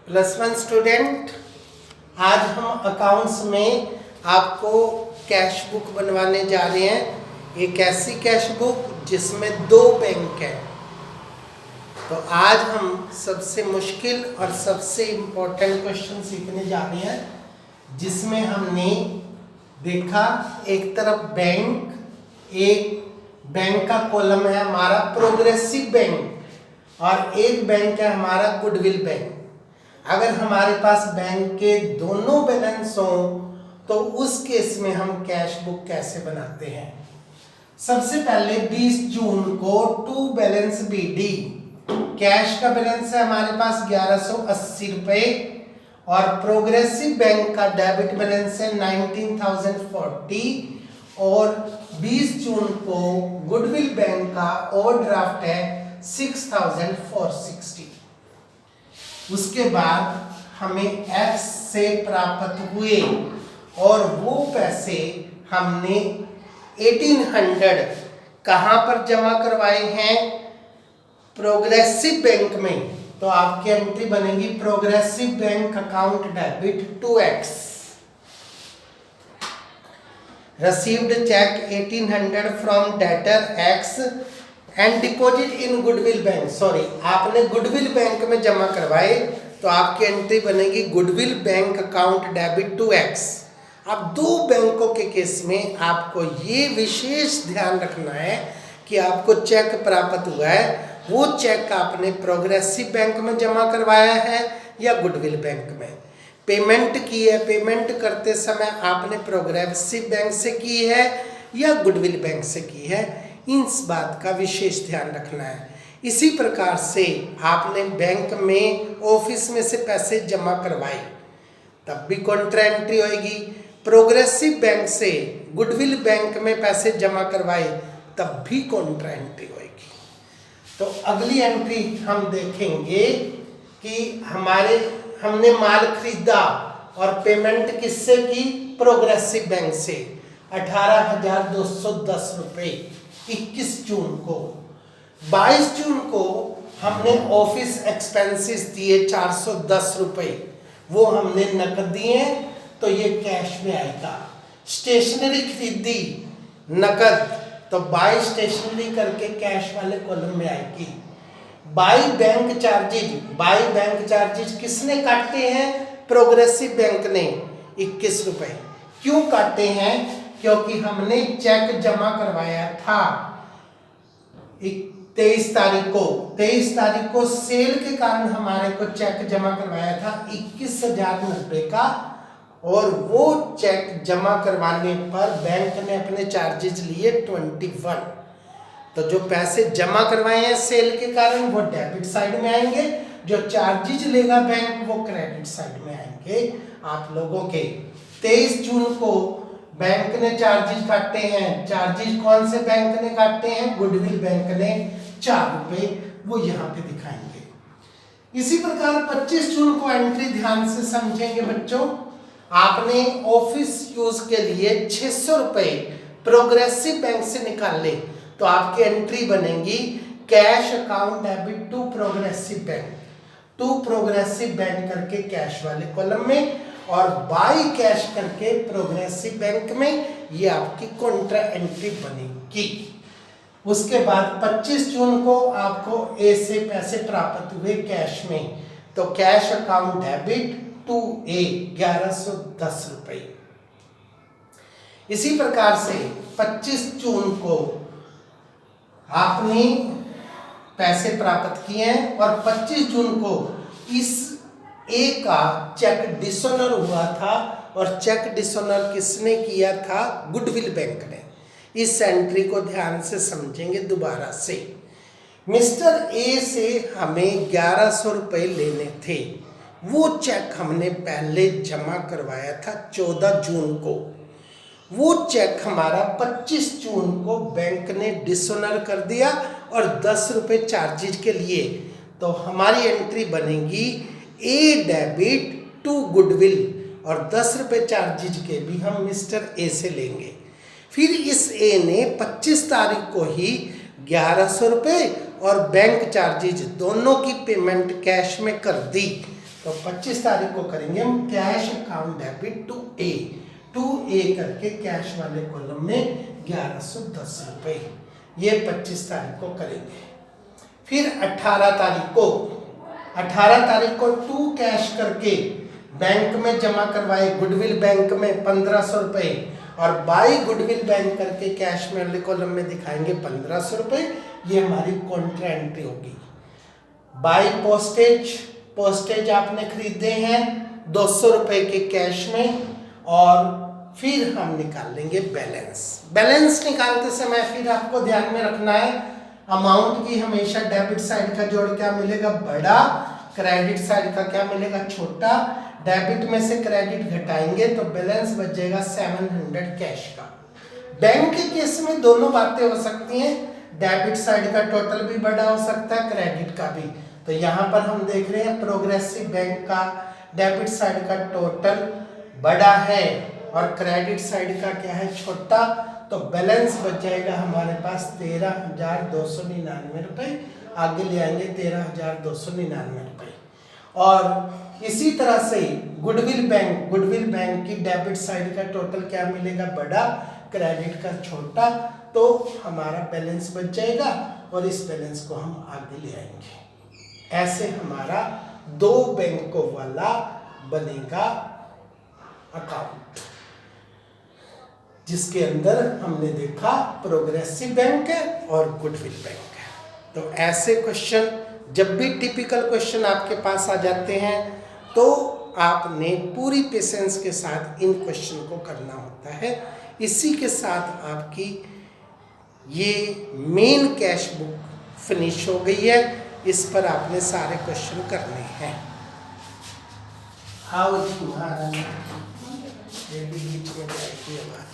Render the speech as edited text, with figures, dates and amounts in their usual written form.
+1 student, आज हम accounts में आपको कैश बुक बनवाने जा रहे हैं। एक ऐसी कैश बुक जिसमें 2 बैंक है। तो आज हम सबसे मुश्किल और सबसे इम्पोर्टेंट क्वेश्चन सीखने जा रहे हैं, जिसमें हमने देखा एक तरफ बैंक, एक बैंक का कॉलम है हमारा प्रोग्रेसिव बैंक और एक बैंक है हमारा गुडविल बैंक। अगर हमारे पास बैंक के दोनों बैलेंस हों तो उस केस में हम कैश बुक कैसे बनाते हैं। सबसे पहले 20 जून को टू बैलेंस BD, कैश का बैलेंस है हमारे पास 1180 रुपए और प्रोग्रेसिव बैंक का डेबिट बैलेंस है 19,040 और 20 जून को गुडविल बैंक का ओवरड्राफ्ट है 6,460। उसके बाद हमें X से प्राप्त हुए और वो पैसे हमने 1800 कहाँ पर जमा करवाए हैं, प्रोग्रेसिव बैंक में। तो आपकी एंट्री बनेगी progressive bank account debit 2X, received check 1800 from debtor X and deposit in goodwill bank. Sorry, आपने गुडविल बैंक में जमा करवाए तो आपकी एंट्री बनेगी goodwill bank account debit 2X। अब 2 बैंकों के केस में आपको ये विशेष ध्यान रखना है कि आपको चेक प्राप्त हुआ है, वो चेक आपने प्रोग्रेसिव बैंक में जमा करवाया है या गुडविल बैंक में। पेमेंट की है, पेमेंट करते समय आपने प्रोग्रेसिव बैंक से की है या गुडविल बैंक से की है, इस बात का विशेष ध्यान रखना है। इसी प्रकार से आपने बैंक में ऑफिस में से पैसे जमा करवाए तब भी कॉन्ट्रा एंट्री होगी, प्रोग्रेसिव बैंक से गुडविल बैंक में पैसे जमा करवाए तब भी कॉन्ट्रा एंट्री होगी। तो अगली एंट्री हम देखेंगे कि हमने माल खरीदा और पेमेंट किससे की, प्रोग्रेसिव बैंक से 18,210 रुपये 21 जून को। 22 जून को हमने ऑफिस एक्सपेंसेस दिए 410 रुपये, वो हमने नकद दिए तो ये कैश में आएगा। स्टेशनरी खरीदी नकद तो बाय स्टेशनरी करके कैश वाले कॉलम में आएगी। बाय बैंक चार्जेज किसने काटे हैं, प्रोग्रेसिव बैंक ने 21 रुपये। क्यों काटे हैं, क्योंकि हमने चेक जमा करवाया था 23 तारीख को सेल के कारण हमारे को चेक जमा करवाया था 21,090 का और वो चेक जमा करवाने पर बैंक ने अपने चार्जेस लिए 21। तो जो पैसे जमा करवाए हैं सेल के कारण वो डेबिट साइड में आएंगे, जो चार्जेज लेगा बैंक वो क्रेडिट साइड में आएंगे आप लोगों के। 23 जून को बैंक ने चार्जेज काटे हैं, चार्जेज कौन से बैंक ने काटे हैं, गुडविल बैंक ने 4 रुपये, वो यहाँ पे दिखाएंगे। इसी प्रकार 25 जून को एंट्री ध्यान से समझेंगे बच्चों। आपने ऑफिस यूज के लिए 600 रुपये प्रोग्रेसिव बैंक से निकाले तो आपकी एंट्री बनेगी cash account debit to progressive bank करके कैश वाले कॉलम में और बाय कैश करके प्रोग्रेसिव बैंक में, ये आपकी कॉन्ट्रा एंट्री बनेगी। उसके बाद 25 जून को आपको A से पैसे प्राप्त हुए कैश में, तो cash account debit to A 1110 रुपये। इसी प्रकार से 25 जून को आपने पैसे प्राप्त किए हैं और 25 जून को इस A का चेक डिसऑनर हुआ था और चेक डिसऑनर किसने किया था, गुडविल बैंक ने। इस एंट्री को ध्यान से समझेंगे दोबारा से। मिस्टर A से हमें 1100 रुपये लेने थे, वो चेक हमने पहले जमा करवाया था 14 जून को, वो चेक हमारा 25 जून को बैंक ने डिसऑनर कर दिया और 10 रुपये चार्जेज के लिए। तो हमारी एंट्री बनेगी A डेबिट टू गुडविल और 10 रुपये चार्जेज के भी हम मिस्टर A से लेंगे। फिर इस A ने 25 तारीख को ही 1100 रुपये और बैंक चार्जेज दोनों की पेमेंट कैश में कर दी तो 25 तारीख को करेंगे हम कैश अकाउंट डेबिट टू ए करके कैश वाले कॉलम में 1110 रुपये, ये 25 तारीख को करेंगे। फिर 18 तारीख को टू कैश करके बैंक में जमा करवाए, गुडविल बैंक में 1500 रुपये, और बाई गुडविल बैंक करके कैश में वाले कॉलम में दिखाएंगे 1500 रुपये, ये हमारी कॉन्ट्रा एंट्री होगी। बाई पोस्टेज आपने खरीदे हैं 200 रुपये के कैश में, और फिर हम निकाल लेंगे बैलेंस निकालते समय फिर आपको ध्यान में रखना है अमाउंट की हमेशा डेबिट साइड का जोड़ क्या मिलेगा, बड़ा, क्रेडिट साइड का क्या मिलेगा, छोटा। डेबिट में से क्रेडिट घटाएंगे तो बैलेंस बच जाएगा 700 कैश का। बैंक के केस में दोनों बातें हो सकती हैं, डेबिट साइड का टोटल भी बड़ा हो सकता है, क्रेडिट का भी। तो यहाँ पर हम देख रहे हैं प्रोग्रेसिव बैंक का डेबिट साइड का टोटल बड़ा है और क्रेडिट साइड का क्या है, छोटा। तो बैलेंस बच जाएगा हमारे पास 13,299 रुपये, आगे ले आएंगे 13,299 रुपये। और इसी तरह से गुडविल बैंक की डेबिट साइड का टोटल क्या मिलेगा, बड़ा, क्रेडिट का छोटा। तो हमारा बैलेंस बच जाएगा और इस बैलेंस को हम आगे ले आएंगे। ऐसे हमारा 2 बैंकों वाला बनेगा अकाउंट, जिसके अंदर हमने देखा प्रोग्रेसिव बैंक है और गुडविल बैंक है। तो ऐसे क्वेश्चन जब भी टिपिकल क्वेश्चन आपके पास आ जाते हैं तो आपने पूरी पेशेंस के साथ इन क्वेश्चन को करना होता है। इसी के साथ आपकी ये मेन कैश बुक फिनिश हो गई है। इस पर आपने सारे क्वेश्चन करने हैं। आओ जी महाराज, ये भी बीच में जाएगी आवाज।